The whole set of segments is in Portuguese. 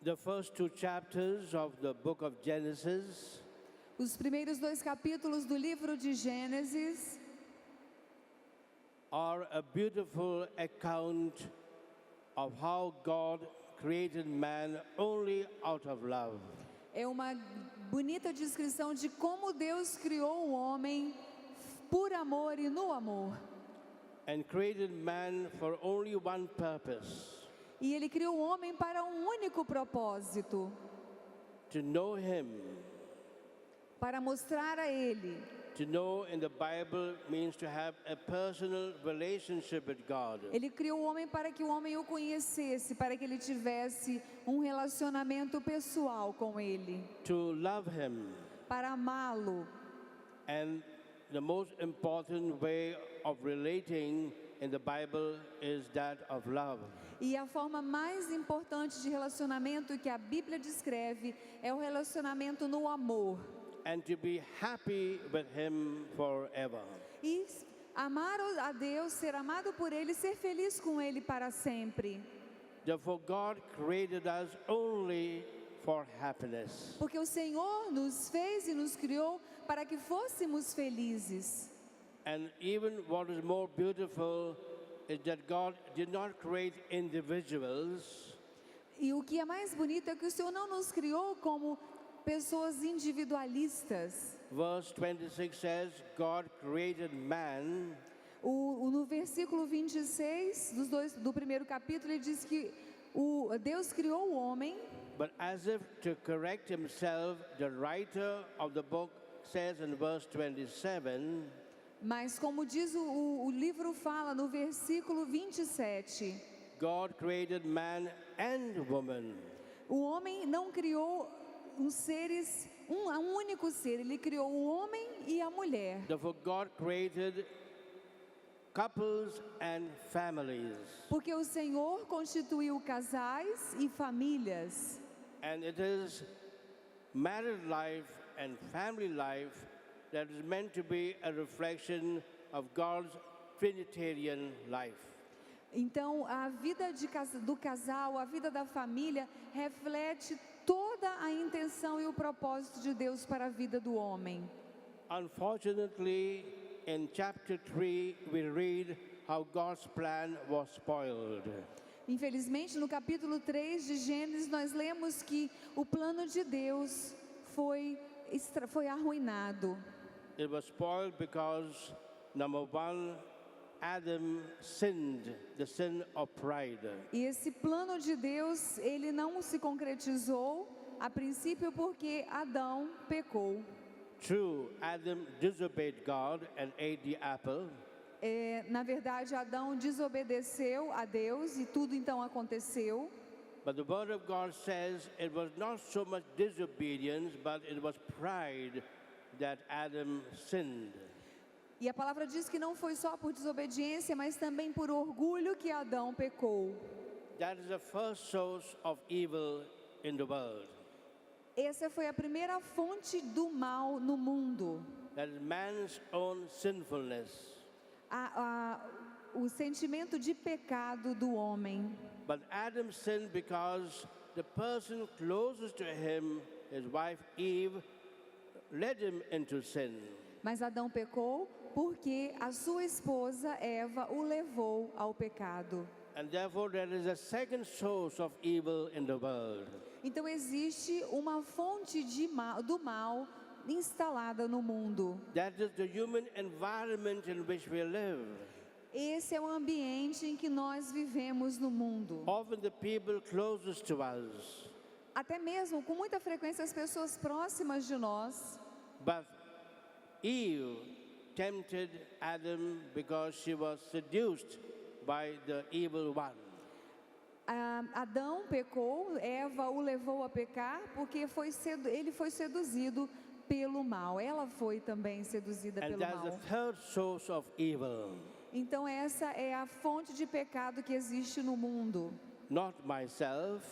The first two chapters of the book of Genesis Os primeiros 2 capítulos do livro de Gênesis are a beautiful account of how God created man only out of love. é uma bonita descrição de como Deus criou o homem por amor e no amor. And created man for only one purpose, E Ele criou o homem para um único propósito, to know Him. para mostrar a Ele. To know in the Bible means to have a personal relationship with God. Ele criou o homem para que o homem o conhecesse, para que ele tivesse um relacionamento pessoal com Ele, To love Him. para amá-lo. And the most important way of relating in the Bible is that of love. E a forma mais importante de relacionamento que a Bíblia descreve é o relacionamento no amor. And to be happy with Him forever. E amar a Deus, ser amado por Ele, ser feliz com Ele para sempre. Therefore, God created us only for happiness. Porque o Senhor nos fez e nos criou para que fôssemos felizes. And even what is more beautiful is that God did not create individuals, E o que é mais bonito é que o Senhor não nos criou como pessoas individualistas. Verse 26 says, God created man No versículo 26 do primeiro capítulo, ele diz que Deus criou o homem, but as if to correct himself, the writer of the book says in verse 27, mas como diz o livro fala no versículo 27, God created man and woman. o homem não criou um único ser, ele criou o homem e a mulher. Therefore, God created couples and families. Porque o Senhor constituiu casais e famílias. And it is married life and family life that is meant to be a reflection of God's Trinitarian life. Então, a vida do casal, a vida da família, reflete toda a intenção e o propósito de Deus para a vida do homem. Unfortunately, in chapter 3, we read how God's plan was spoiled. Infelizmente, no capítulo 3 de Gênesis, nós lemos que o plano de Deus foi arruinado. It was spoiled because, number one, Adam sinned, the sin of pride. E esse plano de Deus, ele não se concretizou a princípio porque Adão pecou. True, Adam disobeyed God and ate the apple. Na verdade, Adão desobedeceu a Deus e tudo então aconteceu. But the word of God says it was not so much disobedience, but it was pride that Adam sinned. E a palavra diz que não foi só por desobediência, mas também por orgulho que Adão pecou. That is the first source of evil in the world. Essa foi a primeira fonte do mal no mundo. That is man's own sinfulness. O sentimento de pecado do homem. But Adam sinned because the person closest to him, his wife Eve, led him into sin. Mas Adão pecou porque a sua esposa Eva o levou ao pecado. And therefore there is a second source of evil in the world. Então existe uma fonte do mal instalada no mundo. That is the human environment in which we live. Esse é o ambiente em que nós vivemos no mundo. Often the people closest to us. Até mesmo, com muita frequência, as pessoas próximas de nós. But Eve tempted Adam because she was seduced by the evil one. Adão pecou, Eva o levou a pecar porque ele foi seduzido pelo mal. Ela foi também seduzida And pelo that's mal. the third source of evil. Então essa é a fonte de pecado que existe no mundo. Not myself,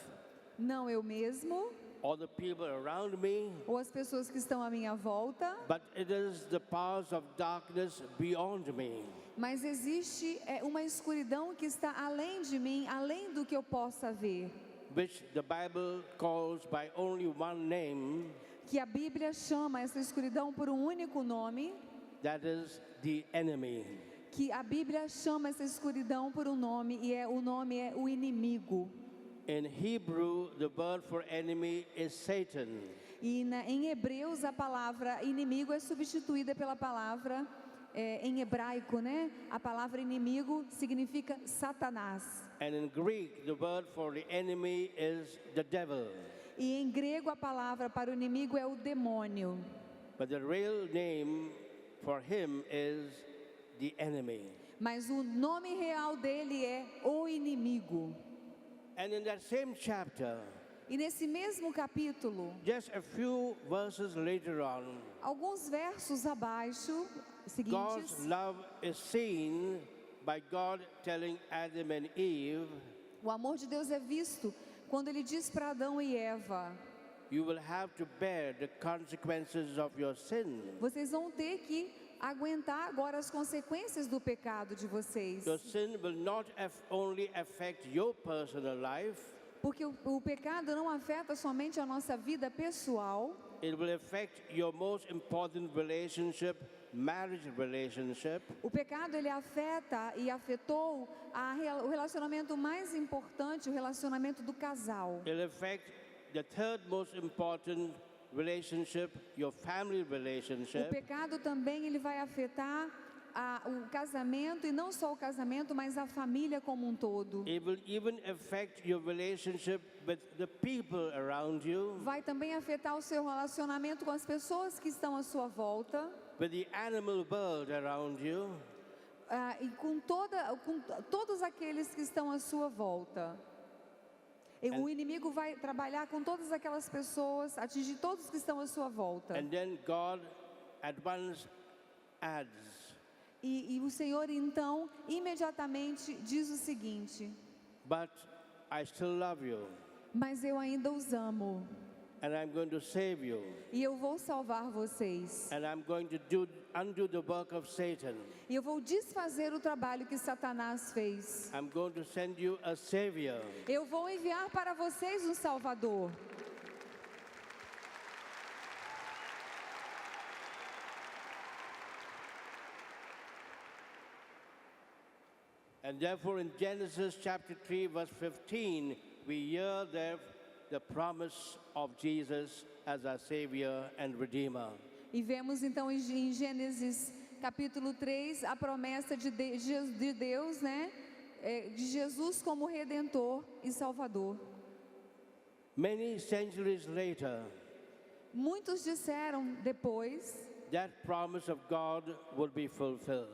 Não eu mesmo, or the people around me, ou as pessoas que estão à minha volta, but it is the powers of darkness beyond me. mas existe uma escuridão que está além de mim, além do que eu possa ver. which the Bible calls by only one name, que a Bíblia chama essa escuridão por um único nome, that is the enemy. que a Bíblia chama essa escuridão por um nome, e o nome é o inimigo. In Hebrew, the word for enemy is Satan. E em Hebreus a palavra inimigo é substituída pela palavra, em hebraico, né? A palavra inimigo significa Satanás. And in Greek, the word for the enemy is the devil. E em grego a palavra para o inimigo é o demônio. But the real name for him is the enemy. Mas o nome real dele é o inimigo. And in that same chapter, E nesse mesmo capítulo, just a few verses later on, alguns versos abaixo, God's seguintes, love is seen by God telling Adam and Eve, o amor de Deus é visto quando ele diz para Adão e Eva: you will have to bear the consequences of your sin. vocês vão ter que aguentar agora as consequências do pecado de vocês. Your sin will not only affect your personal life, Porque o pecado não afeta somente a nossa vida pessoal, it will affect your most important relationship, marriage relationship. o pecado ele afeta e afetou o relacionamento mais importante, o relacionamento do casal. It will affect the third most important relationship, your family O relationship. pecado também ele vai afetar o casamento, e não só o casamento, mas a família como um todo. It will even affect your relationship with the people around you, Vai também afetar o seu relacionamento com as pessoas que estão à sua volta, with the animal world around you. e com todos aqueles que estão à sua volta. E o inimigo vai trabalhar com todas aquelas pessoas, atingir todos que estão à sua volta. And then God at once adds, E o Senhor então imediatamente diz o seguinte: but I still love you, mas eu ainda os amo, and I'm going to save you, e eu vou salvar vocês, and I'm going to undo the work of Satan. e eu vou desfazer o trabalho que Satanás fez. I'm going to send you a savior. Eu vou enviar para vocês um Salvador. And therefore in Genesis chapter 3 verse 15, we hear there the promise of Jesus as our savior and redeemer. E vemos então em Gênesis capítulo 3 a promessa de Deus, né? De Jesus como Redentor e Salvador. Many centuries later, Muitos disseram depois, that promise of God would be fulfilled.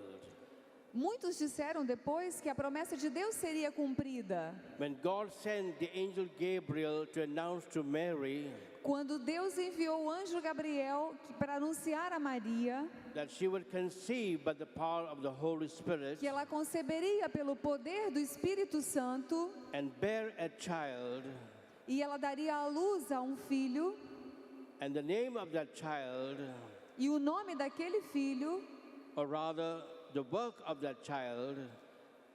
muitos disseram depois que a promessa de Deus seria cumprida. When God sent the angel Gabriel to announce to Mary Quando Deus enviou o anjo Gabriel para anunciar a Maria that she would conceive by the power of the Holy Spirit que ela conceberia pelo poder do Espírito Santo and bear a child, e ela daria à luz a um filho, and the name of that child, e o nome daquele filho, or rather the work of that child,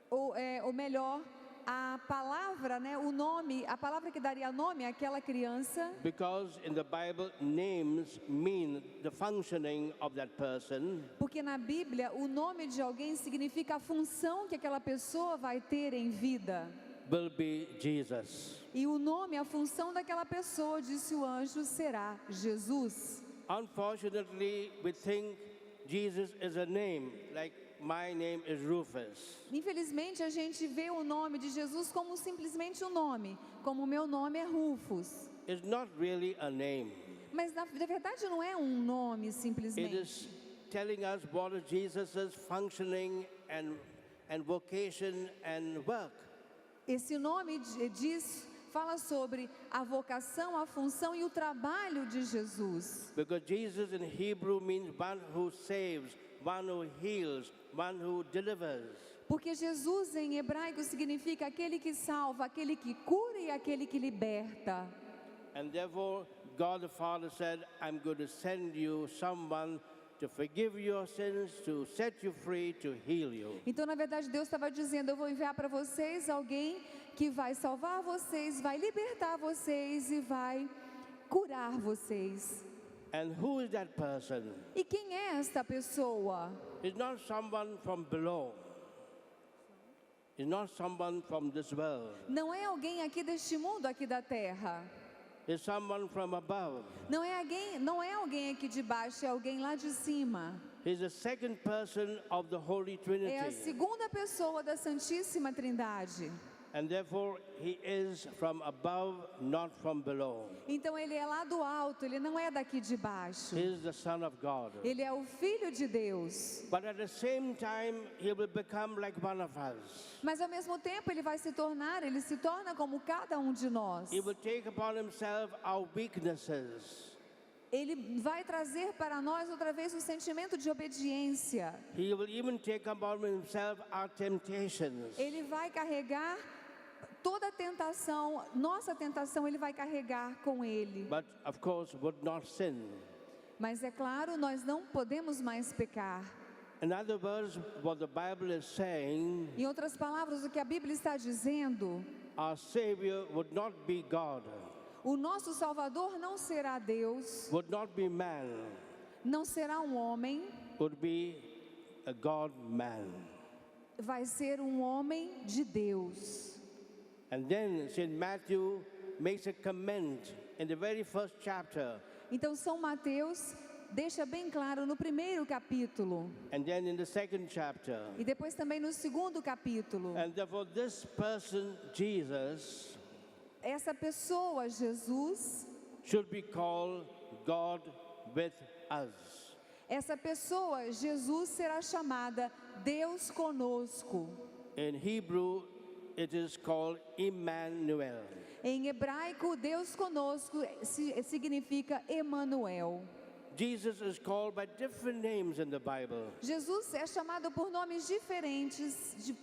ou melhor, a palavra, né, o nome, a palavra que daria nome àquela criança, because in the Bible names mean the functioning of that person, porque na Bíblia o nome de alguém significa a função que aquela pessoa vai ter em vida. will be Jesus. E o nome, a função daquela pessoa, disse o anjo, será Jesus. Unfortunately, we think Jesus is a name, like my name is Rufus. Infelizmente, a gente vê o nome de Jesus como simplesmente um nome, como o meu nome é Rufus. It's not really a name. Mas na verdade não é um nome It simplesmente. is telling us what is Jesus' functioning and vocation and work. Esse nome fala sobre a vocação, a função e o trabalho de Jesus. Because Jesus in Hebrew means one who saves, one who heals, one who delivers. Porque Jesus em hebraico significa aquele que salva, aquele que cura e aquele que liberta. And therefore, God the Father said, I'm going to send you someone to forgive your sins, to set you free, to heal you. Então, na verdade, Deus estava dizendo: eu vou enviar para vocês alguém que vai salvar vocês, vai libertar vocês e vai curar vocês. And who is that person? E quem é esta pessoa? It's not someone from below. It's not someone from this world. Não é alguém aqui deste mundo, aqui da terra. It's someone from above. Não é alguém aqui de baixo, é alguém lá de cima. He's the second person of the Holy Trinity. É a segunda pessoa da Santíssima Trindade. And therefore, he is from above, not from below. Então ele é lá do alto, ele não é daqui de baixo. He is the Son of God. Ele é o Filho de Deus. But at the same time, he will become like one of us. Mas ao mesmo tempo ele se torna como cada um de nós. He will take upon himself our weaknesses. Ele vai trazer para nós outra vez o sentimento de obediência. He will even take upon himself our temptations. Ele vai carregar toda a tentação, nossa tentação, ele vai carregar com ele. But of course, would not sin. Mas é claro, nós não podemos mais pecar. In other words, what the Bible is saying, Em outras palavras, o que a Bíblia está dizendo, our Savior would not be God, o nosso Salvador não será Deus, would not be man, não será um homem, would be a God-man. vai ser um homem de Deus. And then St. Matthew makes a comment in the very first chapter. Então São Mateus deixa bem claro no primeiro capítulo And then in the second chapter. e depois também no segundo capítulo. And therefore this person, Jesus, Essa pessoa, Jesus, should be called God with us. essa pessoa, Jesus, será chamada Deus conosco. In Hebrew, it is called Emmanuel. Em hebraico, Deus conosco significa Emanuel. Jesus is called by different names in the Bible. Jesus é chamado por nomes diferentes,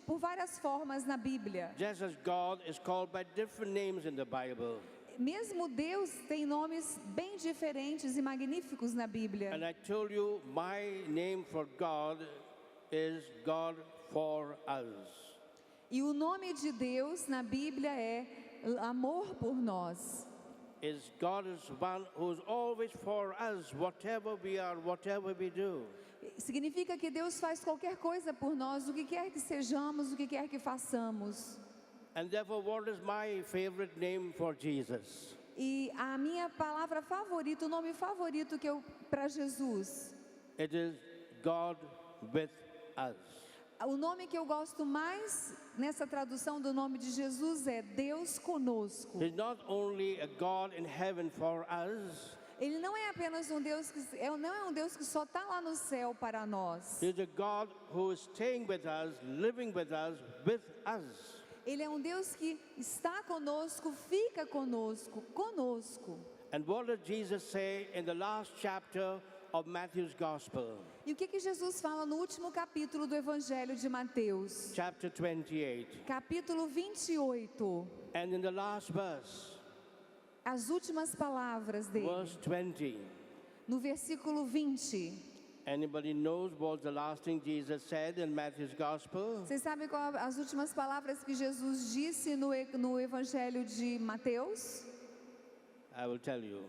por várias formas na Bíblia. Just as God is called by different names in the Bible. Mesmo Deus tem nomes bem diferentes e magníficos na Bíblia. And I told you, my name for God is God for us. E o nome de Deus na Bíblia é amor por nós. Is God is one who is always for us, whatever we are, whatever we do. Significa que Deus faz qualquer coisa por nós, o que quer que sejamos, o que quer que façamos. And therefore, what is my favorite name for Jesus? E a minha palavra favorita, o nome favorito que eu para Jesus, It is God with us. o nome que eu gosto mais nessa tradução do nome de Jesus é Deus conosco. He's not only a God in heaven for us, Ele não é apenas um Deus não é um Deus que só está lá no céu para nós. He's a God who is staying with us, living with us, with us. Ele é um Deus que está conosco, fica conosco, conosco. And what did Jesus say in the last chapter of Matthew's Gospel? E o que Jesus fala no último capítulo do Evangelho de Mateus? Chapter 28. Capítulo 28. And in the last verse, As últimas palavras dele. verse 20. No versículo 20. Anybody knows what the last thing Jesus said in Matthew's Gospel? Vocês sabem qual as últimas palavras que Jesus disse no Evangelho de Mateus? I will tell you.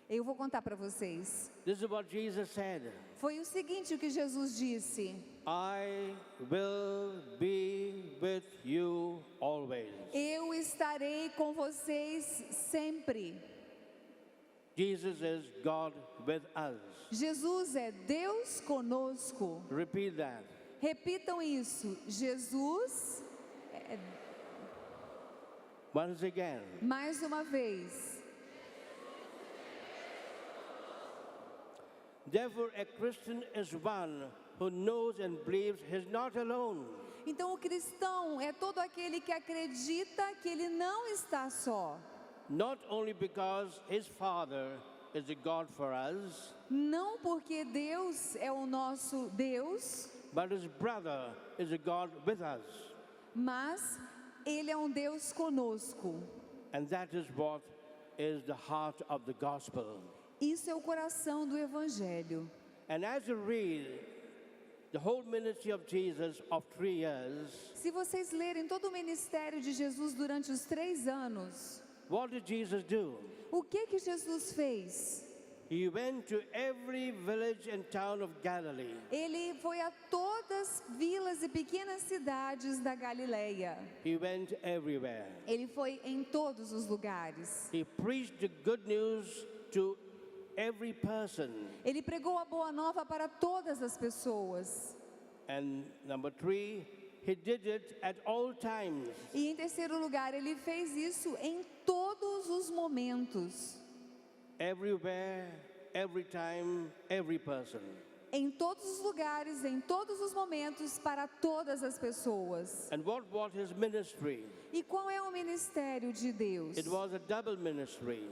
Eu vou contar para vocês. This is what Jesus said. Foi o seguinte o que Jesus disse: I will be with you always. Eu estarei com vocês sempre. Jesus is God with us. Jesus é Deus conosco. Repeat that. Repitam isso. Jesus, Once again. mais uma vez. Therefore, a Christian is one who knows and believes he's not alone. Então o cristão é todo aquele que acredita que ele não está só. Not only because his Father is a God for us, Não porque Deus é o nosso Deus, but his brother is a God with us. mas ele é um Deus conosco. And that is what is the heart of the gospel. Isso é o coração do Evangelho. And as you read the whole ministry of Jesus of 3 years, Se vocês lerem todo o ministério de Jesus durante os 3 anos, what did Jesus do? o que Jesus fez? He went to every village and town of Galilee. Ele foi a todas vilas e pequenas cidades da Galileia. He went everywhere. Ele foi em todos os lugares. He preached the good news to every person. Ele pregou a boa nova para todas as pessoas. And number 3, he did it at all times. E em terceiro lugar, ele fez isso em todos os momentos. Everywhere, every time, every person. Em todos os lugares, em todos os momentos, para todas as pessoas. And what was his ministry? E qual é o ministério de Deus? It was a double ministry.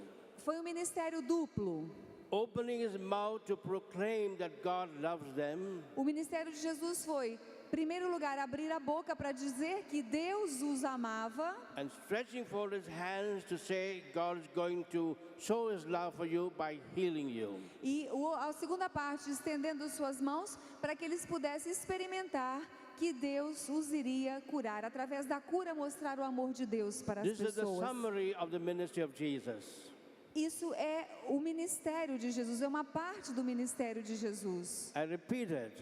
Foi um ministério duplo. Opening his mouth to proclaim that God loves them, O ministério de Jesus foi, em primeiro lugar, abrir a boca para dizer que Deus os amava. and stretching forth his hands to say God is going to show his love for you by healing you. E a segunda parte, estendendo suas mãos para que eles pudessem experimentar que Deus os iria curar. Através da cura, mostrar o amor de Deus para as This is the pessoas. summary of the ministry of Jesus. Isso é o ministério de Jesus, é uma parte do ministério de Jesus. I repeat it.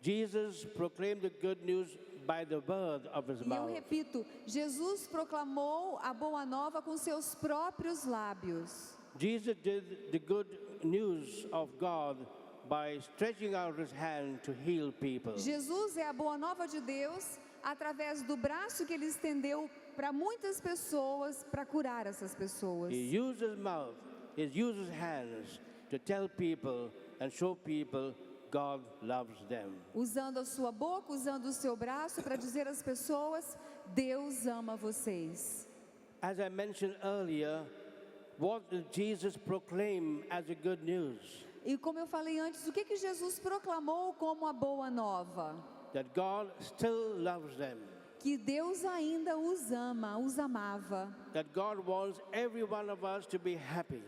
Jesus proclaimed the good news by the word of his E eu mouth. repito, Jesus proclamou a boa nova com seus próprios lábios. Jesus did the good news of God by stretching out his hand to heal people. Jesus é a boa nova de Deus através do braço que ele estendeu para muitas pessoas, para curar essas pessoas. He used his mouth, he used his hands to tell people and show people God loves them. Usando a sua boca, usando o seu braço para dizer às pessoas, Deus ama vocês. As I mentioned earlier, what did Jesus proclaim as a good news? E como eu falei antes, o que Jesus proclamou como a boa nova? That God still loves them. Que Deus ainda os ama, os amava. That God wants every one of us to be happy.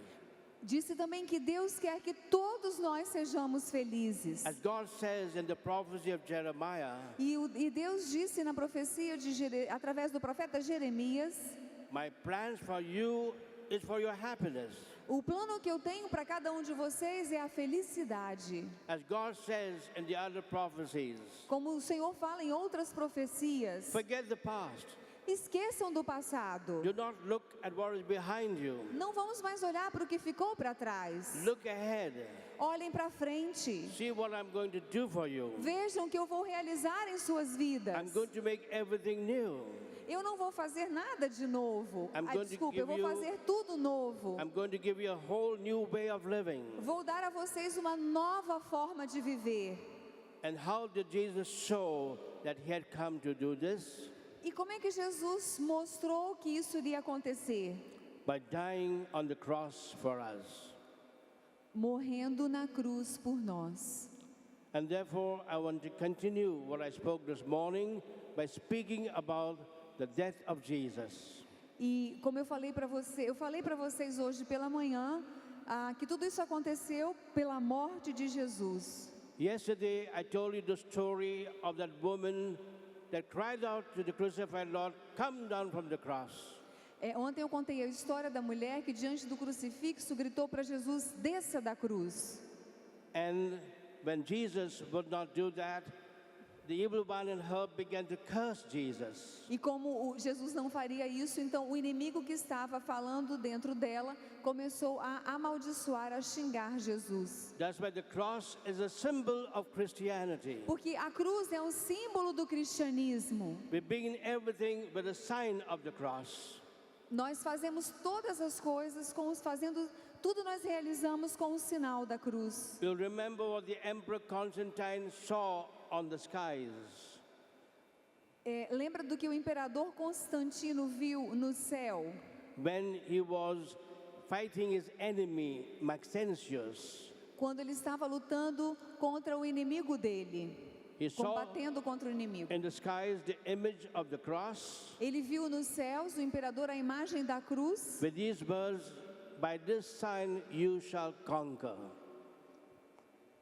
Disse também que Deus quer que todos nós sejamos felizes. As God says in the prophecy of Jeremiah, E Deus disse na profecia através do profeta Jeremias, my plans for you is for your happiness. o plano que eu tenho para cada um de vocês é a felicidade. As God says in the other prophecies, Como o Senhor fala em outras profecias, forget the past. esqueçam do passado. Do not look at what is behind you. Não vamos mais olhar para o que ficou para trás. Look ahead. Olhem para frente. See what I'm going to do for you. Vejam o que eu vou realizar em suas vidas. I'm going to make everything new. Eu não vou fazer nada de novo. I'm going to Desculpa, eu vou give you- fazer tudo novo. I'm going to give you a whole new way of living. Vou dar a vocês uma nova forma de viver. And how did Jesus show that he had come to do this? E como é que Jesus mostrou que isso iria acontecer? By dying on the cross for us. Morrendo na cruz por nós. And therefore, I want to continue what I spoke this morning by speaking about the death of Jesus. E como eu falei para vocês hoje pela manhã, que tudo isso aconteceu pela morte de Jesus. Yesterday, I told you the story of that woman that cried out to the crucified Lord, come down from the cross. Ontem eu contei a história da mulher que diante do crucifixo gritou para Jesus, desça da cruz. And when Jesus would not do that, the evil one in her began to curse Jesus. E como Jesus não faria isso, então o inimigo que estava falando dentro dela começou a amaldiçoar, a xingar Jesus. That's why the cross is a symbol of Christianity. Porque a cruz é um símbolo do cristianismo. We begin everything with a sign of the cross. Nós fazemos todas as coisas, tudo nós realizamos com o sinal da cruz. You'll remember what the Emperor Constantine saw on the skies. Lembra do que o imperador Constantino viu no céu? When he was fighting his enemy, Maxentius, Quando ele estava lutando contra o inimigo dele, he saw combatendo contra o inimigo. in the skies the image of the cross Ele viu nos céus, o imperador, a imagem da cruz, with these words, by this sign you shall conquer.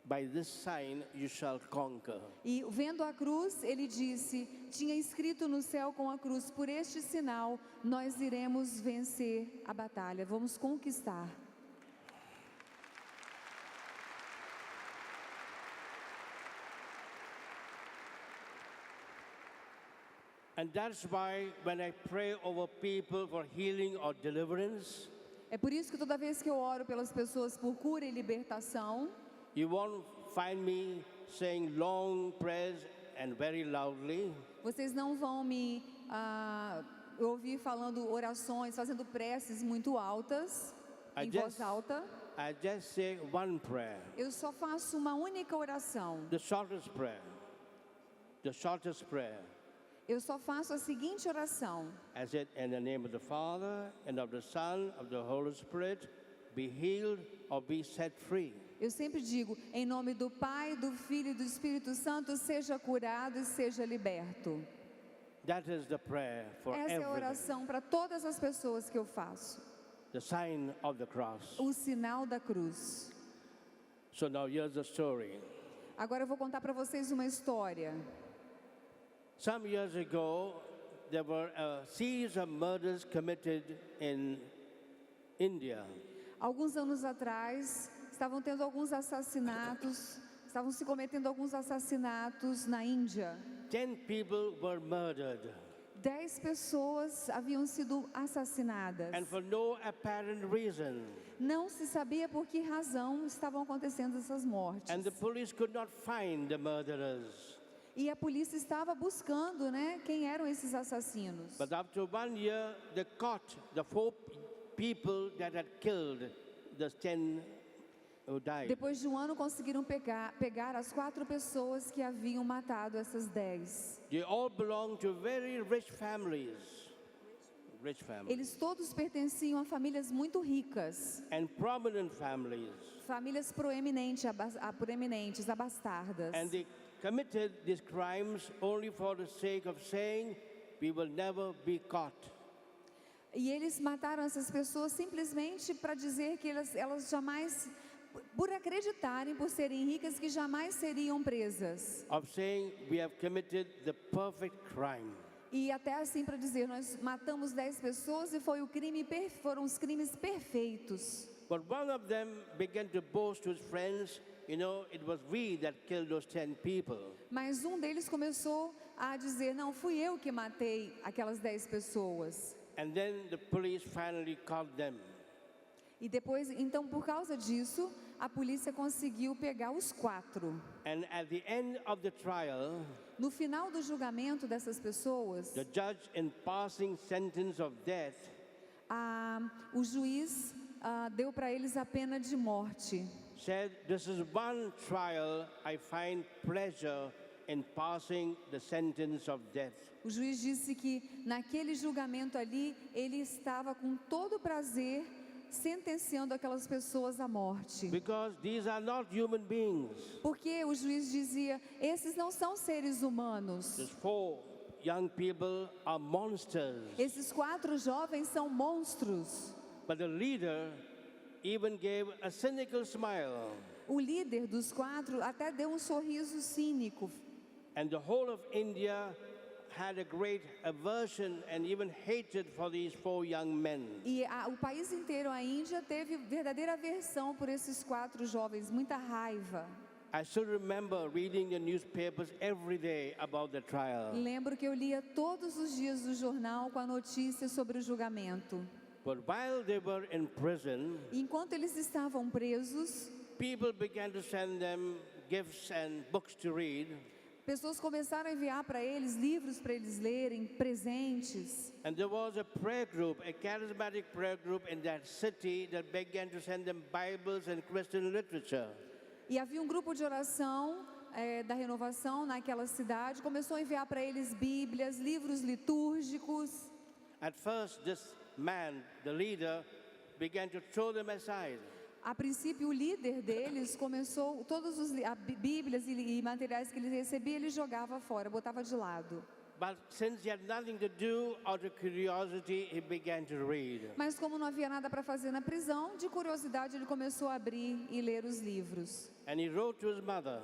by this sign you shall conquer. E vendo a cruz, ele disse, tinha escrito no céu com a cruz, por este sinal nós iremos vencer a batalha, vamos conquistar. And that's why when I pray over people for healing or deliverance, É por isso que toda vez que eu oro pelas pessoas por cura e libertação, you won't find me saying long prayers and very loudly. vocês não vão me ouvir falando orações, fazendo preces muito altas, em voz alta. I just say one prayer, Eu só faço uma única oração. the shortest prayer. The shortest prayer. Eu só faço a seguinte oração. I said, in the name of the Father, and of the Son, of the Holy Spirit, be healed or be set free. Eu sempre digo, em nome do Pai, do Filho e do Espírito Santo, seja curado e seja liberto. That is the prayer for Essa é a everything. oração para todas as pessoas que eu faço. The sign of the cross. O sinal da cruz. So now here's the story. Agora eu vou contar para vocês uma história. Some years ago, there were a series of murders committed in India. Alguns anos atrás, estavam tendo alguns assassinatos, estavam se cometendo alguns assassinatos na Índia. 10 people were murdered, 10 pessoas haviam sido assassinadas. and for no apparent reason. Não se sabia por que razão estavam acontecendo essas mortes. And the police could not find the murderers. E a polícia estava buscando, né, quem eram esses assassinos. But after 1 year, they caught the 4 people that had killed the 10 who died. Depois de um ano conseguiram pegar as 4 pessoas que haviam matado essas 10. They all belonged to very rich families. Rich families. Eles todos pertenciam a famílias muito ricas, And prominent families. famílias proeminentes, abastardas. And they committed these crimes only for the sake of saying, we will never be caught. E eles mataram essas pessoas simplesmente para dizer que elas jamais, por acreditarem, por serem ricas, que jamais seriam presas. Of saying, we have committed the perfect crime. E até assim para dizer, nós matamos 10 pessoas e foram os crimes perfeitos. But one of them began to boast to his friends, it was we that killed those 10 people. Mas um deles começou a dizer, não, fui eu que matei aquelas 10 pessoas. And then the police finally caught them. E depois, então, por causa disso, a polícia conseguiu pegar os 4. And at the end of the trial, No final do julgamento dessas pessoas, the judge, in passing sentence of death, o juiz deu para eles a pena de morte. said, this is one trial I find pleasure in passing the sentence of death. O juiz disse que naquele julgamento ali, ele estava com todo prazer sentenciando aquelas pessoas à morte. Because these are not human beings. Porque o juiz dizia, esses não são seres humanos. These 4 young people are monsters. Esses 4 jovens são monstros. But the leader even gave a cynical smile. O líder dos 4 até deu um sorriso cínico. And the whole of India had a great aversion and even hatred for these 4 young men. E o país inteiro, a Índia, teve verdadeira aversão por esses 4 jovens, muita raiva. I still remember reading the newspapers every day about the trial. Lembro que eu lia todos os dias o jornal com a notícia sobre o julgamento. But while they were in prison, Enquanto eles estavam presos, people began to send them gifts and books to read. pessoas começaram a enviar para eles livros para eles lerem, presentes. And there was a prayer group, a charismatic prayer group in that city that began to send them Bibles and Christian literature. E havia um grupo de oração da renovação naquela cidade, começou a enviar para eles Bíblias, livros litúrgicos. At first, this man, the leader, began to throw them aside. A princípio, o líder deles começou, todos os Bíblias e materiais que ele recebia, ele jogava fora, botava de lado. But since he had nothing to do, out of curiosity, he began to read. Mas como não havia nada para fazer na prisão, de curiosidade ele começou a abrir e ler os livros. And he wrote to his mother,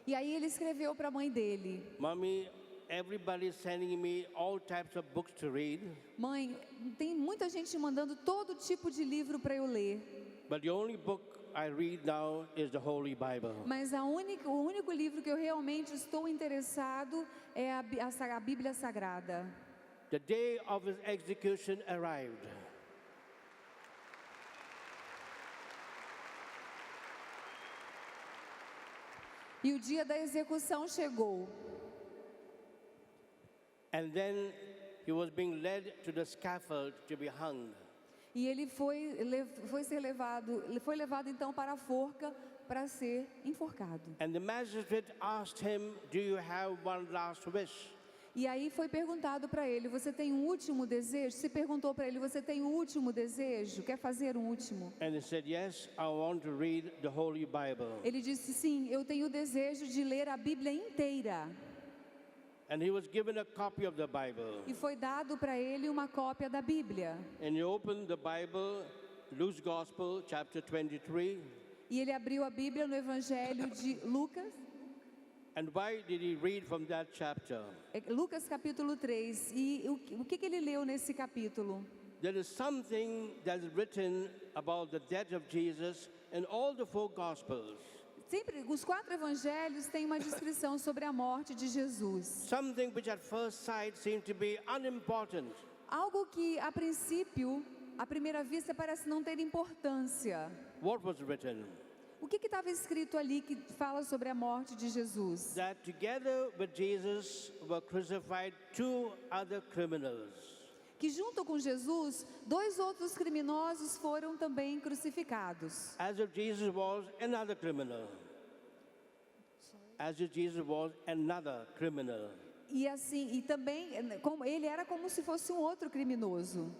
E aí ele escreveu para a mãe dele: Mommy, everybody is sending me all types of books to read, Mãe, tem muita gente mandando todo tipo de livro para eu ler. but the only book I read now is the Holy Bible. Mas o único livro que eu realmente estou interessado é a Bíblia Sagrada. The day of his execution arrived. E o dia da execução chegou. And then he was being led to the scaffold to be hung. E ele foi levado então para a forca para ser enforcado. And the magistrate asked him, do you have one last wish? E aí foi perguntado para ele: você tem um último desejo? Se perguntou para ele: você tem um último desejo? Quer fazer um último? And he said, yes, I want to read the Holy Bible. Ele disse: sim, eu tenho o desejo de ler a Bíblia inteira. And he was given a copy of the Bible. E foi dado para ele uma cópia da Bíblia. And he opened the Bible, Luke's Gospel, chapter 23. E ele abriu a Bíblia no Evangelho de Lucas. And why did he read from that chapter? Lucas capítulo 3. E o que ele leu nesse capítulo? There is something that is written about the death of Jesus in all the four Gospels. Sempre, os 4 evangelhos têm uma descrição sobre a morte de Jesus. Something which at first sight seemed to be unimportant. Algo que, a princípio, à primeira vista, parece não ter importância. What was written? O que estava escrito ali que fala sobre a morte de Jesus? That together with Jesus were crucified 2 other criminals. Que junto com Jesus, 2 outros criminosos foram também crucificados. As if Jesus was another criminal. As if Jesus was another criminal. E assim, e também, ele era como se fosse um outro criminoso.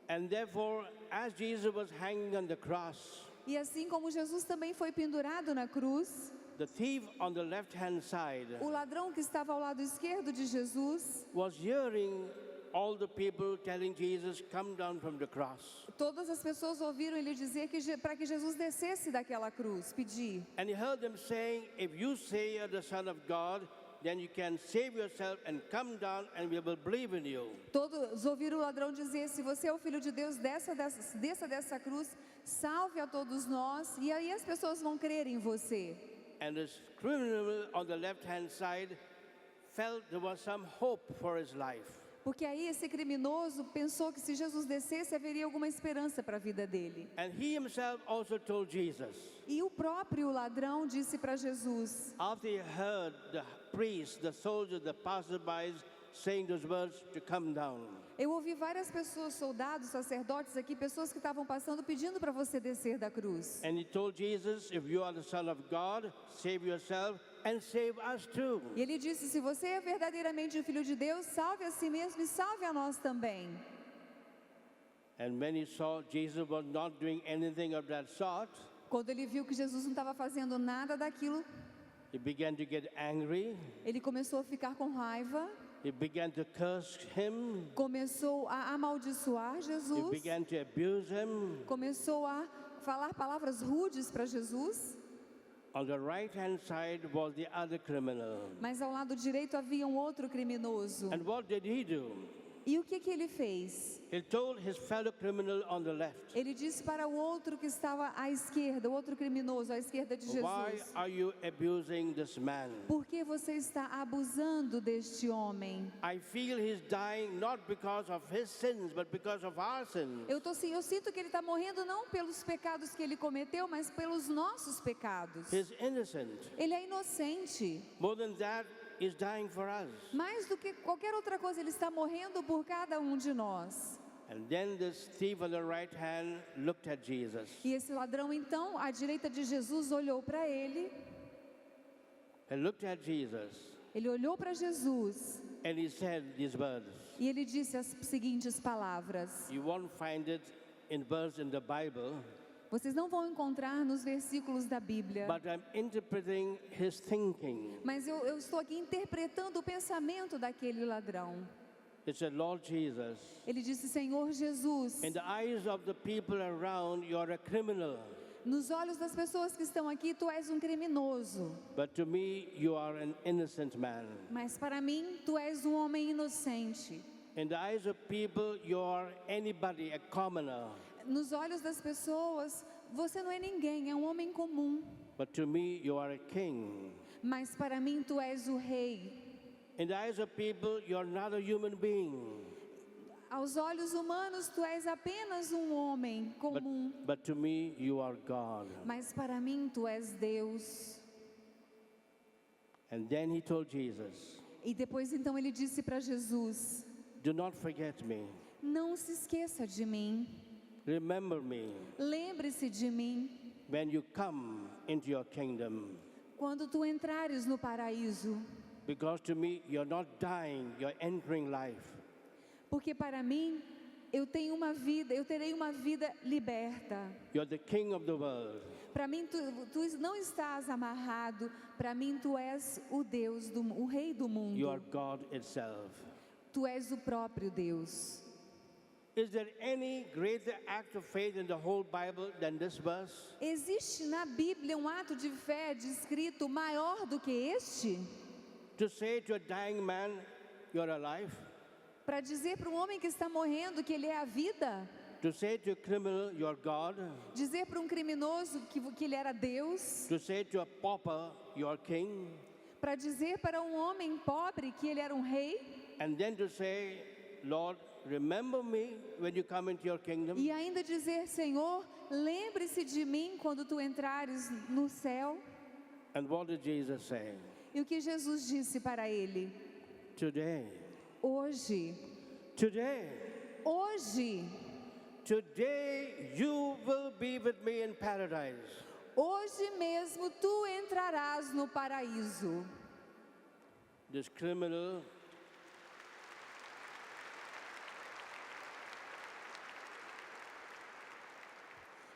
And therefore, as Jesus was hanging on the cross, E assim como Jesus também foi pendurado na cruz, the thief on the left-hand side o ladrão que estava ao lado esquerdo de Jesus, was hearing all the people telling Jesus, come down from the cross. todas as pessoas ouviram ele dizer que para que Jesus descesse daquela cruz, pedir. And he heard them saying, if you say you're the Son of God, then you can save yourself and come down and we will believe in you. Todos ouviram o ladrão dizer: se você é o Filho de Deus, desça dessa cruz, salve a todos nós, e aí as pessoas vão crer em você. And this criminal on the left-hand side felt there was some hope for his life. Porque aí esse criminoso pensou que se Jesus descesse, haveria alguma esperança para a vida dele. And he himself also told Jesus, E o próprio ladrão disse para Jesus, after he heard the priests, the soldiers, the passersby saying those words to come down. eu ouvi várias pessoas, soldados, sacerdotes aqui, pessoas que estavam passando pedindo para você descer da cruz. And he told Jesus, if you are the Son of God, save yourself and save us too. E ele disse: se você é verdadeiramente o Filho de Deus, salve a si mesmo e salve a nós também. And when he saw Jesus was not doing anything of that sort, Quando ele viu que Jesus não estava fazendo nada daquilo, he began to get angry. ele começou a ficar com raiva, He began to curse him. começou a amaldiçoar He Jesus, began to abuse him. começou a falar palavras rudes para Jesus. On the right-hand side was the other criminal. Mas ao lado direito havia um outro criminoso. And what did he do? E o que ele fez? He told his fellow criminal on the left, Ele disse para o outro que estava à esquerda, o outro criminoso à esquerda de why Jesus: are you abusing this man? por que você está abusando deste homem? I feel he's dying not because of his sins, but because of our sins. Eu sinto que ele está morrendo não pelos pecados que ele cometeu, mas pelos nossos pecados. He's innocent. Ele é inocente. More than that, he's dying for us. Mais do que qualquer outra coisa, ele está morrendo por cada um de nós. And then this thief on the right hand looked at Jesus. E esse ladrão, então, à direita de Jesus, olhou para ele. He looked at Jesus Ele olhou para Jesus and he said these words. e ele disse as seguintes palavras. You won't find it in verse in the Bible, Vocês não vão encontrar nos versículos da Bíblia. but I'm interpreting his thinking. Mas eu estou aqui interpretando o pensamento daquele ladrão. It said, Lord Jesus, Ele disse: Senhor Jesus, in the eyes of the people around, you're a criminal. nos olhos das pessoas que estão aqui, tu és um criminoso. But to me, you are an innocent man. Mas para mim, tu és um homem inocente. In the eyes of people, you are anybody, a commoner. Nos olhos das pessoas, você não é ninguém, é um homem comum. But to me, you are a king. Mas para mim, tu és o rei. In the eyes of people, you are not a human being. Aos olhos humanos, tu és apenas um homem comum. But to me, you are God. Mas para mim, tu és Deus. And then he told Jesus, E depois, então, ele disse para Jesus: do not forget me. Não se esqueça de mim. Remember me Lembre-se de mim when you come into your kingdom. quando tu entrares no paraíso. Because to me, you're not dying, you're entering life. Porque para mim, eu terei uma vida liberta. You're the king of the world. Para mim, tu não estás amarrado. Para mim, tu és o Deus, o Rei do mundo. You are God itself. Tu és o próprio Deus. Is there any greater act of faith in the whole Bible than this verse? Existe na Bíblia um ato de fé descrito maior do que este? To say to a dying man, you're alive. Para dizer para um homem que está morrendo que ele é a vida? To say to a criminal, you're God. Dizer para um criminoso que ele era Deus? To say to a pauper, you're king. Para dizer para um homem pobre que ele era um rei? And then to say, Lord, remember me when you come into your kingdom. E ainda dizer: Senhor, lembre-se de mim quando tu entrares no céu. And what did Jesus say? E o que Jesus disse para ele? Today, Hoje, today, hoje, today you will be with me in paradise. hoje mesmo tu entrarás no paraíso. This criminal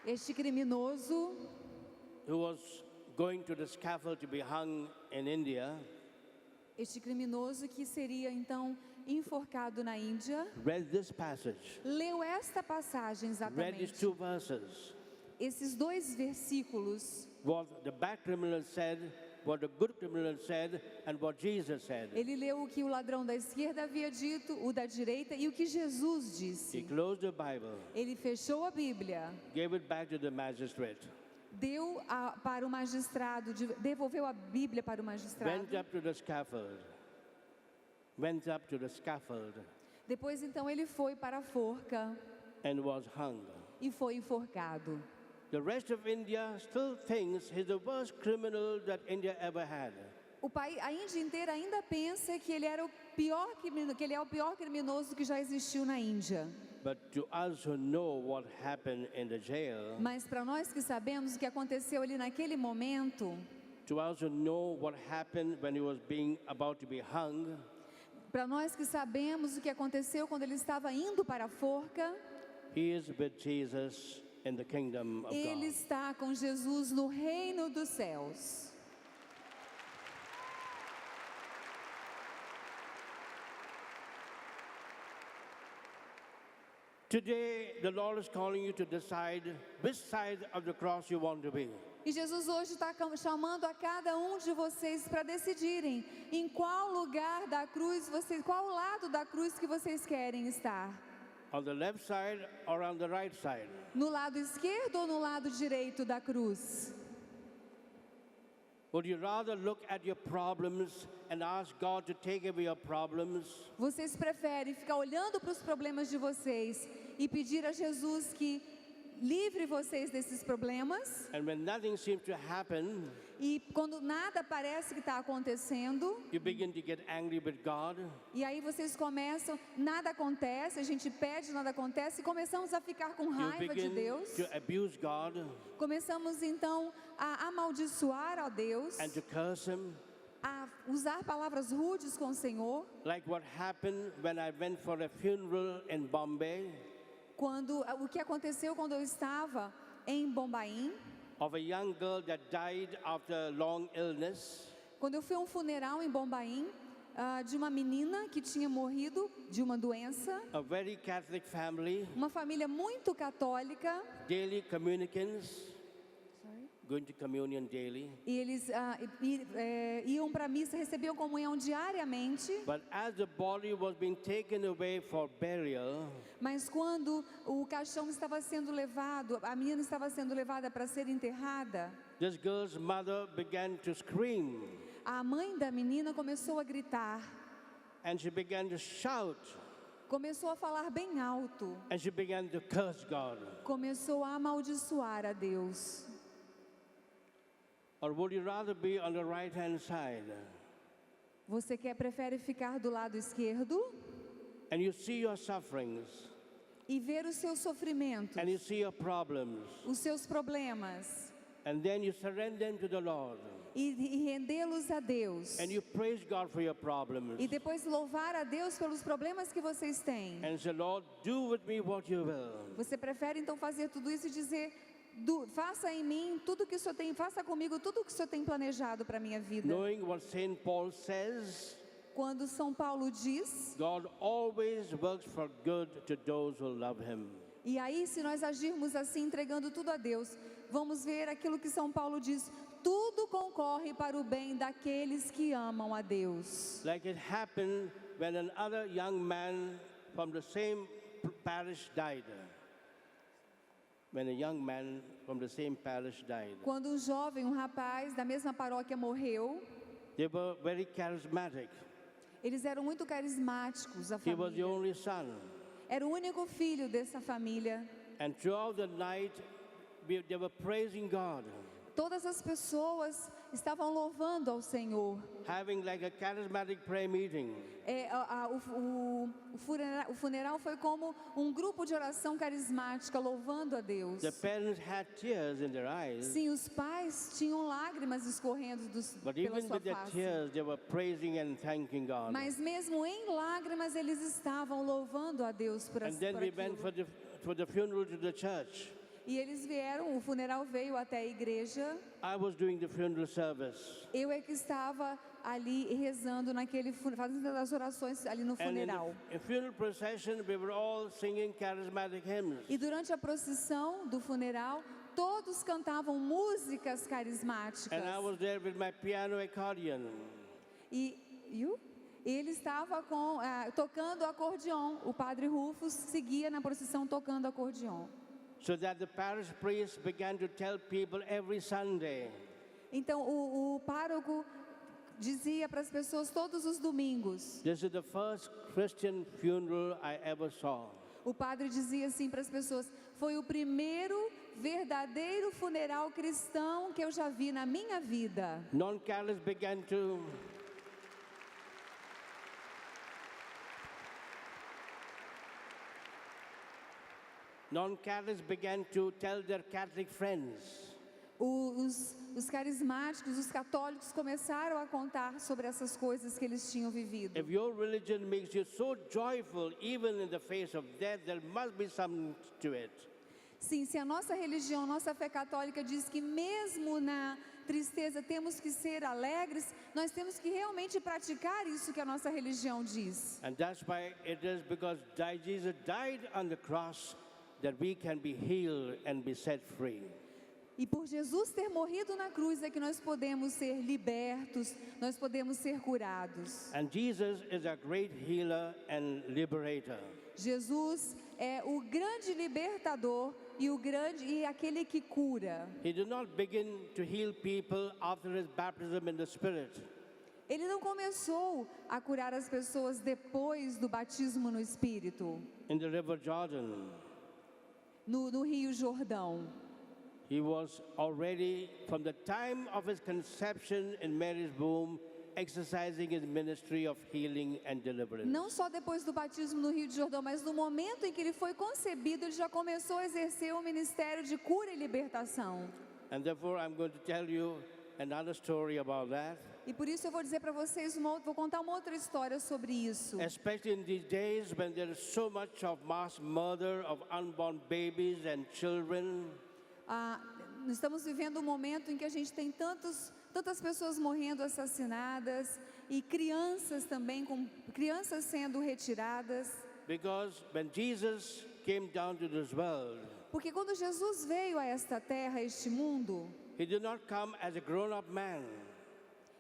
Este criminoso who was going to the scaffold to be hung in India que seria então enforcado na Índia, read this passage, leu esta passagem read these exatamente. two verses. Esses dois versículos. What the bad criminal said, what the good criminal said, and what Jesus said. Ele leu o que o ladrão da esquerda havia dito, o da direita e o que Jesus He disse. closed the Bible, Ele fechou a Bíblia, gave it back to the magistrate, para o magistrado, devolveu a Bíblia para o magistrado. went up to the scaffold, went up to the scaffold, Depois então ele foi para a forca and was hung. e foi enforcado. The rest of India still thinks he's the worst criminal that India ever had. A Índia inteira ainda pensa que ele era que ele é o pior criminoso que já existiu na Índia. But to us who know what happened in the jail, Mas para nós que sabemos o que aconteceu ali naquele momento, to us who know what happened when he was being about to be hung, para nós que sabemos o que aconteceu quando ele estava indo para a forca, he is with Jesus in the kingdom of ele God. está com Jesus no reino dos céus. Today, the Lord is calling you to decide which side of the cross you want to be. E Jesus hoje está chamando a cada um de vocês para decidirem em qual lugar da cruz qual lado da cruz que vocês querem estar. On the left side or on the right side. No lado esquerdo ou no lado direito da cruz? Would you rather look at your problems and ask God to take away your problems? Vocês preferem ficar olhando para os problemas de vocês e pedir a Jesus que livre vocês desses problemas? And when nothing seems to happen, E quando nada parece que está acontecendo, you begin to get angry with God. e aí vocês começam, nada acontece, a gente pede, nada acontece, e começamos a ficar com You raiva de begin Deus. to abuse God Começamos então a amaldiçoar a Deus, and to curse Him. a usar palavras rudes com o Senhor. Like what happened when I went for a funeral in Bombay. O que aconteceu quando eu estava em Bombaim, of a young girl that died after a long illness. quando eu fui a um funeral em Bombaim, de uma menina que tinha morrido de uma doença, A very Catholic family, uma família muito católica, daily communicants, going to communion daily. e eles iam para a missa, recebiam comunhão diariamente, But as the body was being taken away for burial, mas quando o caixão estava sendo levado, a menina estava sendo levada para ser enterrada, this girl's mother began to scream a mãe da menina começou a gritar, and she began to shout começou a falar bem alto, and she began to curse God. começou a amaldiçoar a Deus. Or would you rather be on the right hand side Você prefere ficar do lado esquerdo and you see your sufferings e ver os seus sofrimentos, and you see your problems os seus problemas, and then you surrender them to the Lord e rendê-los a Deus, and you praise God for your problems e depois louvar a Deus pelos problemas que vocês têm? and say, Lord, do with me what you will. Você prefere então fazer tudo isso e dizer: faça em mim tudo que o Senhor tem, faça comigo tudo que o Senhor tem planejado para a minha vida. Knowing what St. Paul says, Quando São Paulo diz, God always works for good to those who love him. e aí se nós agirmos assim, entregando tudo a Deus, vamos ver aquilo que São Paulo diz: tudo concorre para o bem daqueles que amam a Deus. Like it happened when another young man from the same parish died. When a young man from the same parish died. Quando um jovem, um rapaz da mesma paróquia morreu, They were very charismatic. eles eram muito carismáticos, a He was the família. only son. Era o único filho dessa família. And throughout the night, they were praising God, Todas as pessoas estavam louvando ao Senhor. having like a charismatic prayer meeting. O funeral foi como um grupo de oração carismática louvando a Deus. The parents had tears in their eyes, Sim, os pais tinham lágrimas escorrendo but pela even sua with their face. tears, they were praising and thanking God. Mas mesmo em lágrimas, eles estavam louvando a Deus por And then we went aquilo. for the funeral to the church. E eles vieram, o funeral veio até a igreja. I was doing the funeral service. Eu é que estava ali rezando fazendo as orações ali no And in funeral. the funeral procession, we were all singing charismatic hymns. E durante a procissão do funeral, todos cantavam músicas carismáticas. And I was there with my piano accordion. E ele estava tocando acordeon. O padre Rufus seguia na procissão tocando acordeon. So that the parish priest began to tell people every Sunday, Então o pároco dizia para as pessoas todos os domingos. this is the first Christian funeral I ever saw. O padre dizia assim para as pessoas: foi o primeiro verdadeiro funeral cristão que eu já vi na minha vida. Non-Catholics began to tell their Catholic friends. Os carismáticos, os católicos começaram a contar sobre essas coisas que eles tinham vivido. If your religion makes you so joyful, even in the face of death, there must be something to it. Sim, se a nossa religião, nossa fé católica diz que mesmo na tristeza temos que ser alegres, nós temos que realmente praticar isso que a nossa religião diz. And that's why it is because Jesus died on the cross that we can be healed and be set free. E por Jesus ter morrido na cruz é que nós podemos ser libertos, nós podemos ser curados. And Jesus is a great healer and liberator. Jesus é o grande libertador e aquele que cura. He did not begin to heal people after his baptism in the Spirit. Ele não começou a curar as pessoas depois do batismo no Espírito, In the river Jordan, no Rio Jordão. he was already, from the time of his conception in Mary's womb, exercising his ministry of healing and deliverance. Não só depois do batismo no Rio de Jordão, mas no momento em que ele foi concebido, ele já começou a exercer o ministério de cura e libertação. And therefore, I'm going to tell you another story about that. E por isso eu vou dizer para vocês, vou contar uma outra história sobre isso. Especially in these days when there is so much of mass murder of unborn babies and children. Nós estamos vivendo um momento em que a gente tem tantas pessoas morrendo assassinadas e crianças também, crianças sendo retiradas. Because when Jesus came down to this world, Porque quando Jesus veio a esta terra, a este mundo, he did not come as a grown-up man.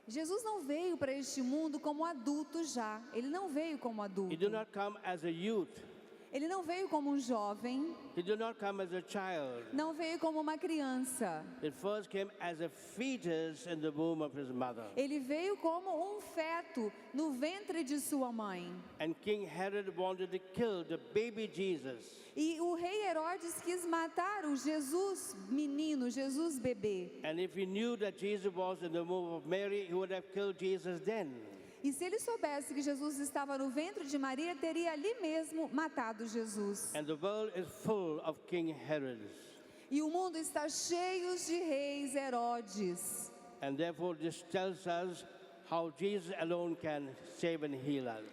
Jesus não veio para este mundo como adulto já. Ele não veio como adulto. He did not come as a youth. Ele não veio como um jovem. He did not come as a child. Não veio como uma criança. He first came as a fetus in the womb of his mother. Ele veio como um feto no ventre de sua mãe. And King Herod wanted to kill the baby Jesus. E o rei Herodes quis matar o Jesus menino, Jesus bebê. And if he knew that Jesus was in the womb of Mary, he would have killed Jesus then. E se ele soubesse que Jesus estava no ventre de Maria, teria ali mesmo matado Jesus. And the world is full of King Herods. E o mundo está cheio de reis Herodes. And therefore this tells us how Jesus alone can save and heal us.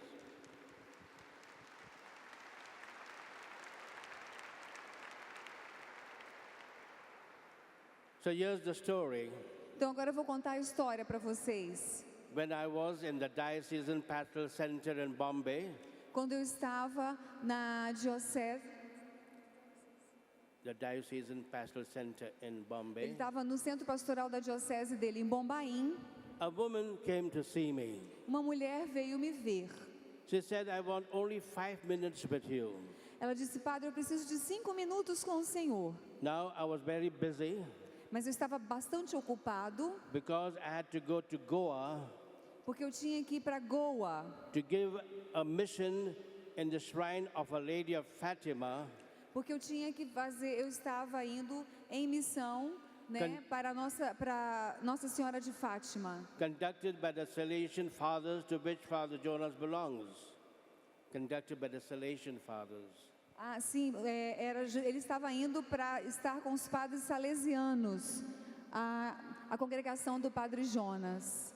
So here's the story. Então agora eu vou contar a história para vocês. When I was in the Diocesan Pastoral Center in Bombay, Quando eu estava na diocese, the Diocesan Pastoral Center in ele Bombay, estava no centro pastoral da diocese dele em Bombaim, a woman came to see me. uma mulher veio me ver. She said, I want only 5 minutes with you. Ela disse: Padre, eu preciso de 5 minutos com o Senhor. Now I was very busy Mas eu estava bastante ocupado, because I had to go to Goa porque eu tinha que ir para Goa, to give a mission in the shrine of a Lady of Fatima, porque eu tinha que fazer, eu estava indo em missão, né, para Nossa Senhora de Fátima, conducted by the Salesian Fathers, to which Father Jonas belongs. Conducted by the Salesian Fathers. sim, ele estava indo para estar com os padres salesianos, a congregação do Padre Jonas.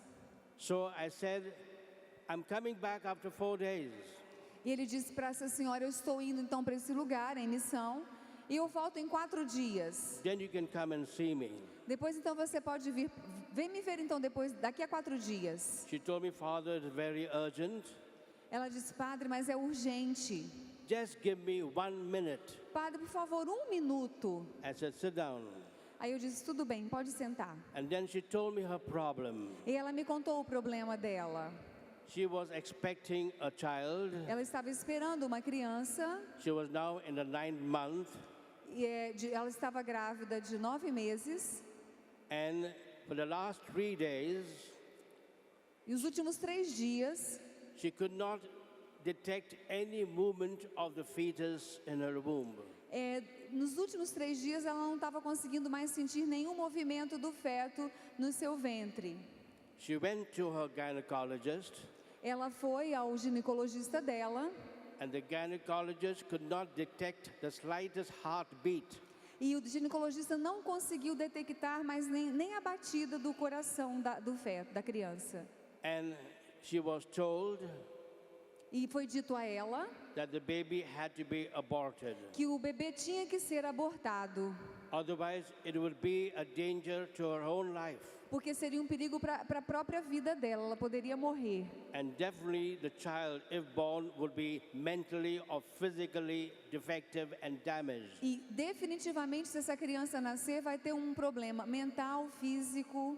So I said, I'm coming back after 4 days. E ele disse para essa senhora: eu estou indo então para esse lugar em missão e eu volto em 4 dias. Then you can come and see me. Depois então você pode vir, vem me ver então daqui a 4 dias. She told me, Father, it's very urgent. Ela disse: Padre, mas é urgente. Just give me 1 minute. Padre, por favor, 1 minuto. I said, sit down. Aí eu disse: tudo bem, pode sentar. And then she told me her problem. E ela me contou o problema dela. She was expecting a child. Ela estava esperando uma criança. She was now in the 9th month. E ela estava grávida de 9 meses. And for the last 3 days, E os últimos 3 dias, she could not detect any movement of the fetus in her womb. nos últimos 3 dias ela não estava conseguindo mais sentir nenhum movimento do feto no seu ventre. She went to her gynecologist, Ela foi ao ginecologista dela and the gynecologist could not detect the slightest heartbeat. e o ginecologista não conseguiu detectar mais nem a batida do coração do feto, da criança. And she was told E foi dito a ela that the baby had to be aborted. que o bebê tinha que ser abortado, Otherwise, it would be a danger to her own life. porque seria um perigo para a própria vida dela, ela poderia morrer. And definitely the child, if born, would be mentally or physically defective and damaged. E definitivamente, se essa criança nascer, vai ter um problema mental, físico.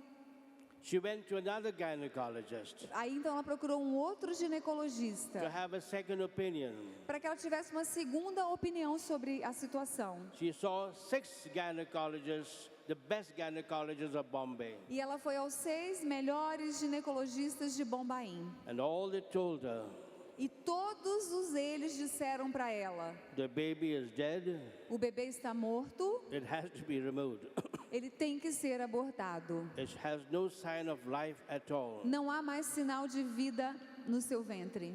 She went to another gynecologist Aí então ela procurou um outro to ginecologista have a second opinion. para que ela tivesse uma segunda opinião sobre a situação. She saw 6 gynecologists, the best gynecologists of Bombay. E ela foi aos 6 melhores ginecologistas de Bombaim. And all they told her, E todos eles disseram para ela: the baby is dead, o bebê está morto, it has to be removed. ele tem que ser abortado. It has no sign of life at all. Não há mais sinal de vida no seu ventre.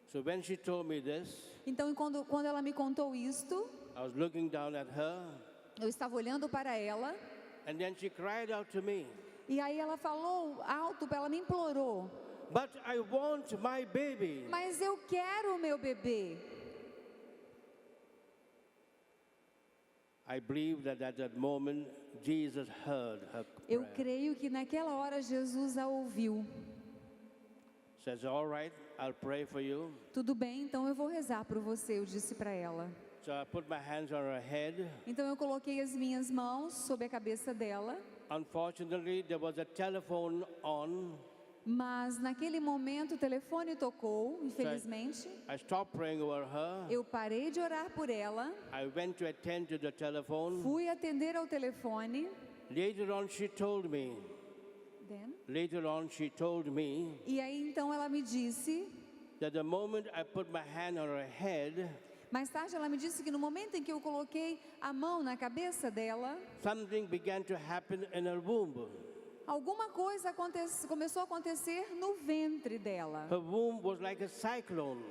So when she told me this, Então, quando ela me contou isto, I was looking down at her, eu estava olhando para ela, and then she cried out to me, e aí ela falou alto, ela me implorou: but I want my baby. mas eu quero o meu bebê. I believe that at that moment Jesus heard her Eu prayer. creio que naquela hora Jesus a ouviu. Says, all right, I'll pray for you. Tudo bem, então eu vou rezar por você, eu disse para ela. So I put my hands on her head. Então eu coloquei as minhas mãos sobre a cabeça dela, Unfortunately, there was a telephone on. mas naquele momento o telefone tocou, infelizmente. I stopped praying over her. Eu parei de orar por ela, I went to attend to the telephone. fui atender ao telefone. Later on, she told me. E aí então ela me disse, That the moment I put my hand on her head, mais tarde ela me disse que no momento em que eu coloquei a mão na cabeça dela, something began to happen in her womb. alguma coisa começou a acontecer no ventre dela. Her womb was like a cyclone.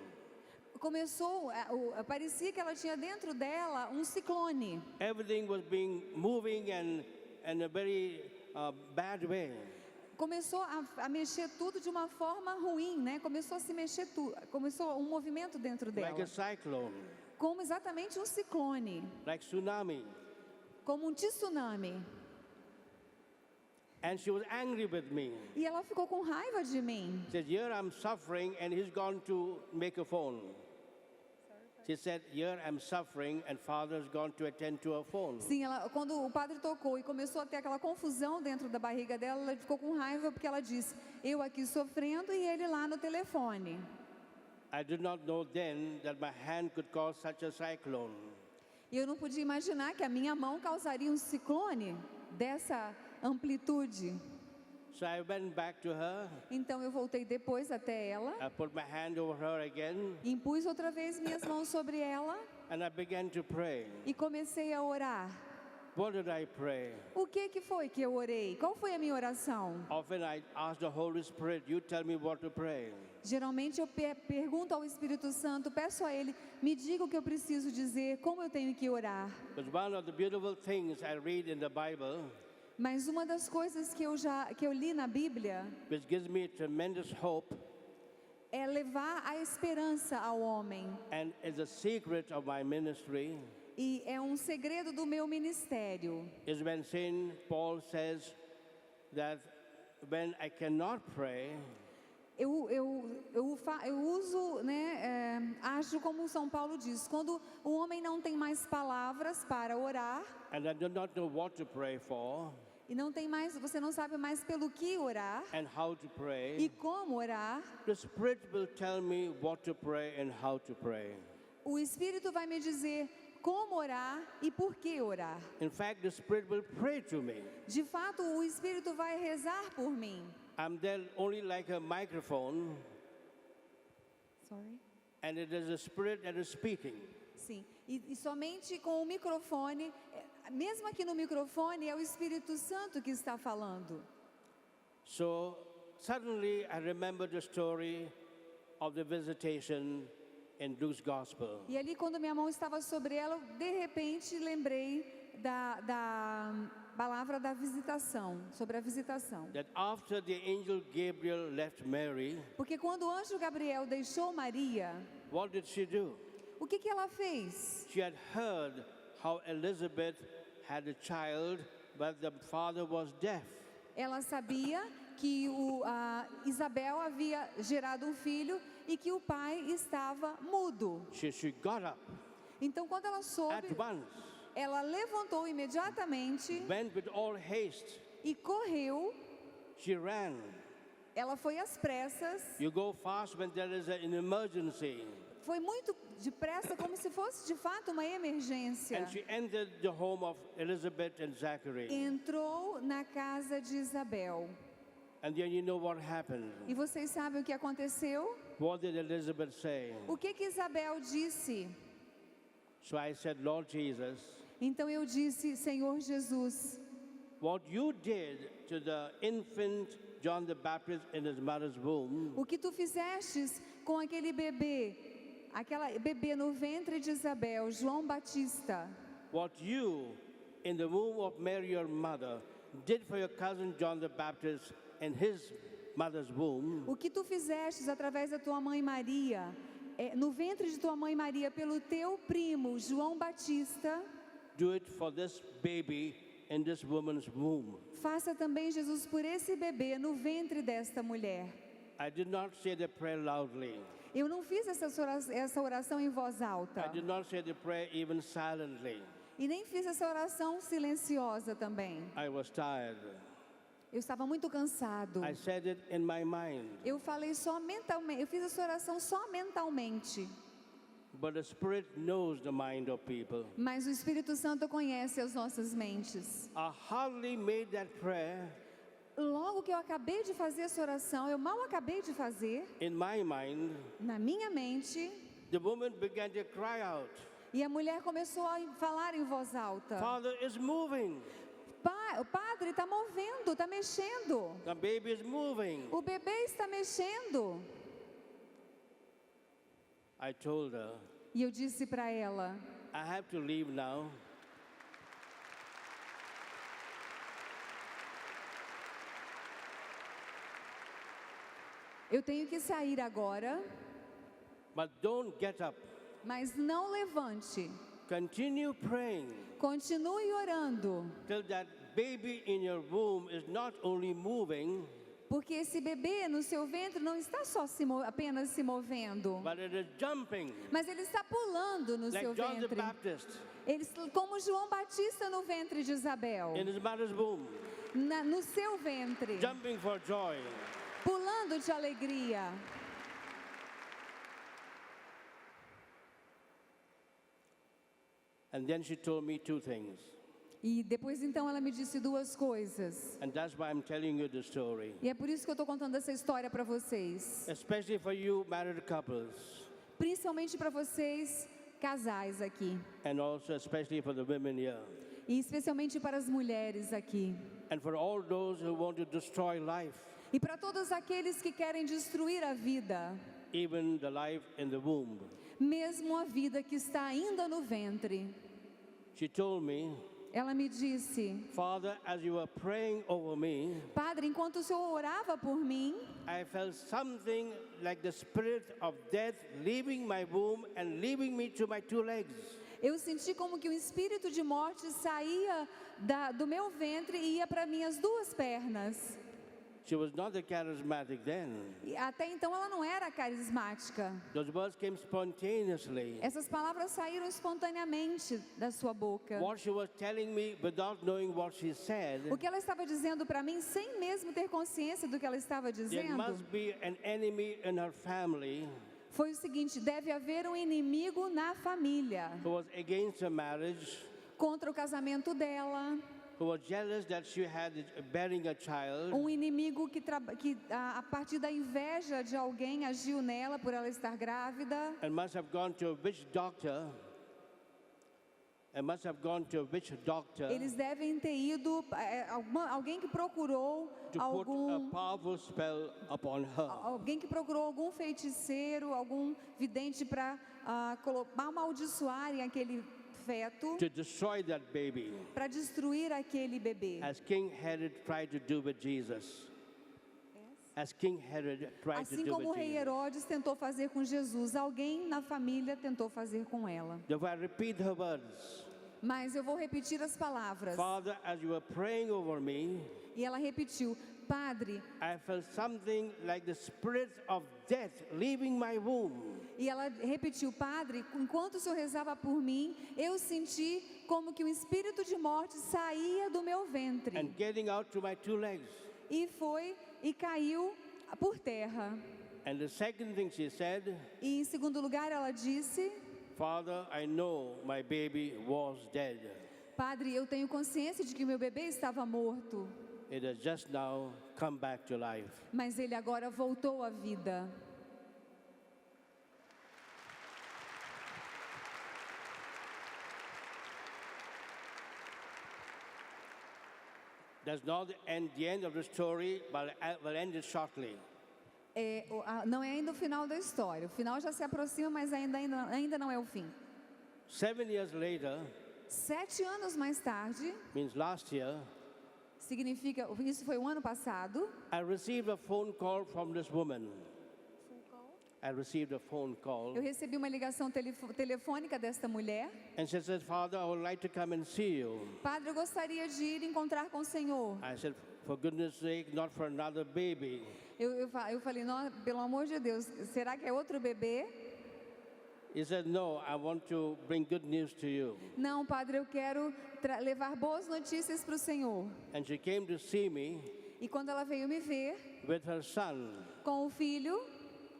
Parecia que ela tinha dentro dela um ciclone. Everything was being moving and in a very bad way. Começou a mexer tudo de uma forma ruim, né? Começou a se mexer tudo, começou um movimento dentro dela. Like a cyclone, Como exatamente um ciclone, like tsunami. como um tsunami. And she was angry with me. E ela ficou com raiva de mim. Said, here I'm suffering and he's gone to make a phone. She said, here I'm suffering and father's gone to attend to her phone. Sim, quando o padre tocou e começou a ter aquela confusão dentro da barriga dela, ela ficou com raiva porque ela disse, eu aqui sofrendo e ele lá no telefone. I did not know then that my hand could cause such a cyclone. E eu não podia imaginar que a minha mão causaria um ciclone dessa amplitude. So I went back to her. Então eu voltei depois até ela, I put my hand over her again impus outra vez minhas mãos sobre ela and I began to pray. e comecei a orar. What did I pray? O que foi que eu orei? Qual foi a minha oração? Often I ask the Holy Spirit, you tell me what to pray. Geralmente eu pergunto ao Espírito Santo, peço a Ele, me diga o que eu preciso dizer, como eu tenho que orar. But one of the beautiful things I read in the Bible, Mas uma das coisas que eu li na Bíblia which gives me tremendous hope é levar a esperança ao homem. and is a secret of my ministry, E é um segredo do meu ministério. is when Saint Paul says that when I cannot pray, Eu uso, né, acho como São Paulo diz, quando o homem não tem mais palavras para orar and I do not know what to pray for e não tem mais, você não sabe mais pelo que orar and how to e pray, como orar, the Spirit will tell me what to pray and how to pray. o Espírito vai me dizer como orar e por que orar. In fact, the Spirit will pray to me. De fato, o Espírito vai rezar por mim. I'm there only like a microphone, Sorry. and it is the Spirit that is speaking. Sim, e somente com o microfone, mesmo aqui no microfone, é o Espírito Santo que está falando. So suddenly I remember the story of the visitation in Luke's Gospel. E ali, quando minha mão estava sobre ela, de repente lembrei da palavra da visitação, sobre a visitação. That after the angel Gabriel left Mary, Porque quando o anjo Gabriel deixou Maria, what did she do? o que ela fez? She had heard how Elizabeth had a child, but the father was deaf. Ela sabia que Isabel havia gerado um filho e que o pai estava mudo. She got up Então, quando ela at soube, once, ela levantou imediatamente went with all haste. e correu. She ran. Ela foi às pressas, You go fast when there is an emergency. foi muito depressa, como se fosse de fato uma emergência. And she entered the home of Elizabeth and Zachary. Entrou na casa de Isabel. And then you know what happened. E vocês sabem o que aconteceu? What did Elizabeth say? O que Isabel disse? So I said, Lord Jesus, Então eu disse, Senhor Jesus, what you did to the infant John the Baptist in his mother's womb, o que tu fizestes com aquele bebê no ventre de Isabel, João Batista, what you in the womb of Mary your mother did for your cousin John the Baptist in his mother's womb, o que tu fizestes através da tua mãe Maria, no ventre de tua mãe Maria, pelo teu primo João Batista, do it for this baby in this woman's womb. Faça também, Jesus, por esse bebê no ventre desta mulher. I did not say the prayer loudly. Eu não fiz essa oração em voz I alta. did not say the prayer even silently. E nem fiz essa oração silenciosa também. I was tired. Eu estava muito cansado. I said it in my mind. Eu falei só mentalmente, eu fiz essa oração só mentalmente. But the Spirit knows the mind of people. Mas o Espírito Santo conhece as nossas mentes. I hardly made that prayer. Logo que eu acabei de fazer essa oração, eu mal acabei de fazer, In my mind, na minha mente, the woman began to cry out, e a mulher começou a falar em voz alta. Father is moving. O padre está movendo, está mexendo. The baby is moving. O bebê está mexendo. I told her, E eu disse para ela, I have to leave now. eu tenho que sair agora, But don't get up. mas não levante. Continue praying Continue orando, till that baby in your womb is not only moving, porque esse bebê no seu ventre não está só apenas se movendo, but it is jumping mas ele está pulando no seu like John the ventre. Baptist Como João Batista no ventre de Isabel, in his mother's womb, no seu ventre, jumping for joy. pulando de alegria. And then she told me two things. E depois então ela me disse duas coisas. And that's why I'm telling you the story. E é por isso que eu estou contando essa história para vocês. Especially for you married couples. Principalmente para vocês, casais aqui. And also especially for the women here. E especialmente para as mulheres aqui. And for all those who want to destroy life, E para todos aqueles que querem destruir a vida. even the life in the womb. Mesmo a vida que está ainda no ventre. She told me, Ela me disse, Father, as you were praying over me, Padre, enquanto o Senhor orava por mim, I felt something like the spirit of death leaving my womb and leaving me to my two legs. eu senti como que o espírito de morte saía do meu ventre e ia para minhas duas pernas. She was not a charismatic then. E até então ela não era carismática. Those words came spontaneously. Essas palavras saíram espontaneamente da sua boca. What she was telling me without knowing what she said, O que ela estava dizendo para mim, sem mesmo ter consciência do que ela estava there dizendo, must be an enemy in her family foi o seguinte: deve haver um inimigo na família who was against her marriage, contra o casamento dela, who was jealous that she had bearing a child, inimigo que a partir da inveja de alguém agiu nela por ela estar grávida. and must have gone to a witch doctor. Eles devem ter ido, alguém que procurou to put a powerful spell upon her. alguém que procurou algum feiticeiro, algum vidente para amaldiçoarem aquele feto, To destroy that baby, para destruir aquele bebê. as King Herod tried to do with Jesus. As King Herod tried to Assim do como o with rei Jesus. Herodes tentou fazer com Jesus, alguém na família tentou fazer com ela. Therefore, I repeat her words. Mas eu vou repetir as palavras. Father, as you were praying over me, E ela repetiu: Padre, I felt something like the spirit of death leaving my womb e ela repetiu: Padre, enquanto o Senhor rezava por mim, eu senti como que o espírito de morte saía do meu ventre and getting out to my two legs. e caiu por terra. And the second thing she said, E em segundo lugar ela disse: Father, I know my baby was dead. Padre, eu tenho consciência de que meu bebê estava morto, It has just now come back to life. mas ele agora voltou à vida. That's not the end of the story, but I will end it shortly. Não é ainda o final da história. O final já se aproxima, mas ainda não é o fim. 7 years later, 7 anos mais tarde, means last year, significa, isso foi o ano passado, I received a phone call from this woman. I received a phone call. Eu recebi uma ligação telefônica desta mulher. And she said, Father, I would like to come and see you. Padre, eu gostaria de ir encontrar com o Senhor. I said, for goodness sake, not for another baby. Eu falei, não, pelo amor de Deus, será que é outro bebê? He said, no, I want to bring good news to you. Não, Padre, eu quero levar boas notícias para o Senhor. And she came to see me E quando ela veio me ver, with her son, com o filho,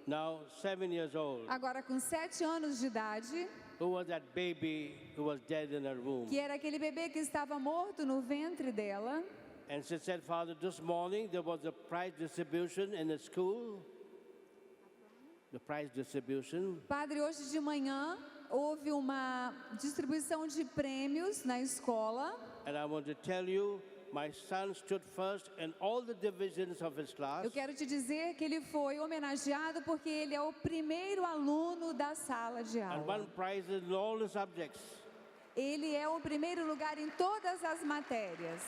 now 7 years old, agora com 7 anos de idade, who was that baby who was dead in her womb. que era aquele bebê que estava morto no ventre dela. And she said, Father, this morning there was a prize distribution in the school. The prize distribution. Padre, hoje de manhã houve uma distribuição de prêmios na escola. And I want to tell you, my son stood first in all the divisions of his class. Eu quero te dizer que ele foi homenageado porque ele é o primeiro aluno da sala de And aula. won prizes in all the subjects. Ele é o primeiro lugar em todas as matérias.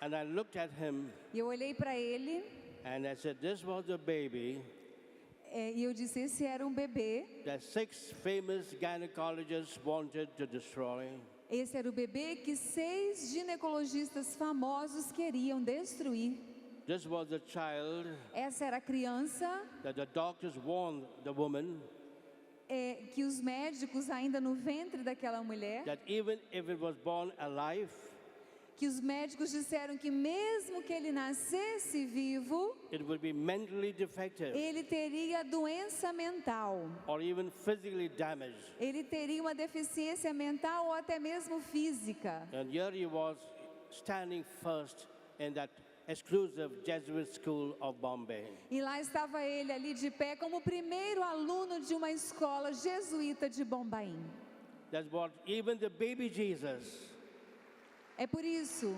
And I looked at him E eu olhei para ele and I said, this was the baby e eu disse, esse era um bebê. that 6 famous gynecologists wanted to destroy. Esse era o bebê que 6 ginecologistas famosos queriam destruir. This was the child Essa era a criança that the doctors warned the woman que os médicos ainda no ventre daquela mulher, that even if it was born alive, que os médicos disseram que mesmo que ele nascesse vivo, it would be mentally defective ele teria doença mental. or even physically damaged. Ele teria uma deficiência mental ou até mesmo física. And here he was standing first in that exclusive Jesuit school of Bombay. E lá estava ele ali de pé como o primeiro aluno de uma escola jesuíta de Bombaim. That's what even the baby Jesus É por isso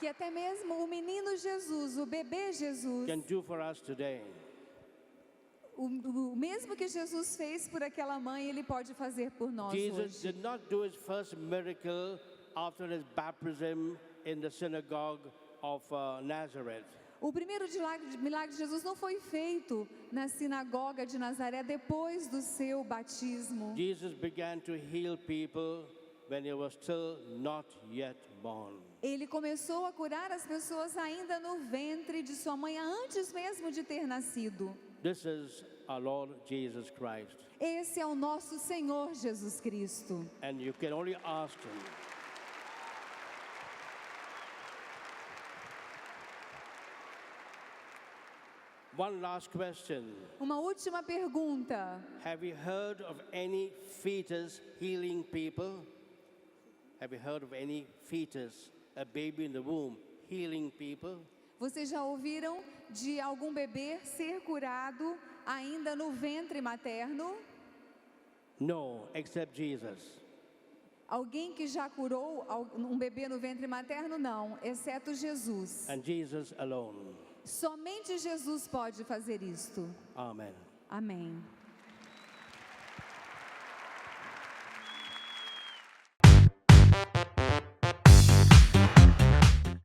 que até mesmo o menino Jesus, o bebê Jesus, can do for us today. o mesmo que Jesus fez por aquela mãe, ele pode fazer por nós Jesus hoje. did not do his first miracle after his baptism in the synagogue of Nazareth. O primeiro milagre de Jesus não foi feito na sinagoga de Nazaré depois do seu batismo. Jesus began to heal people when he was still not yet born. Ele começou a curar as pessoas ainda no ventre de sua mãe, antes mesmo de ter nascido. This is our Lord Jesus Christ. Esse é o nosso Senhor Jesus Cristo. And you can only ask him. One last question. Uma última pergunta. Have you heard of any fetus healing people? Have you heard of any fetus, a baby in the womb, healing people? Vocês já ouviram de algum bebê ser curado ainda no ventre materno? No, except Jesus. Alguém que já curou um bebê no ventre materno? Não, exceto Jesus. And Jesus alone. Somente Jesus pode fazer isto. Amen. Amém.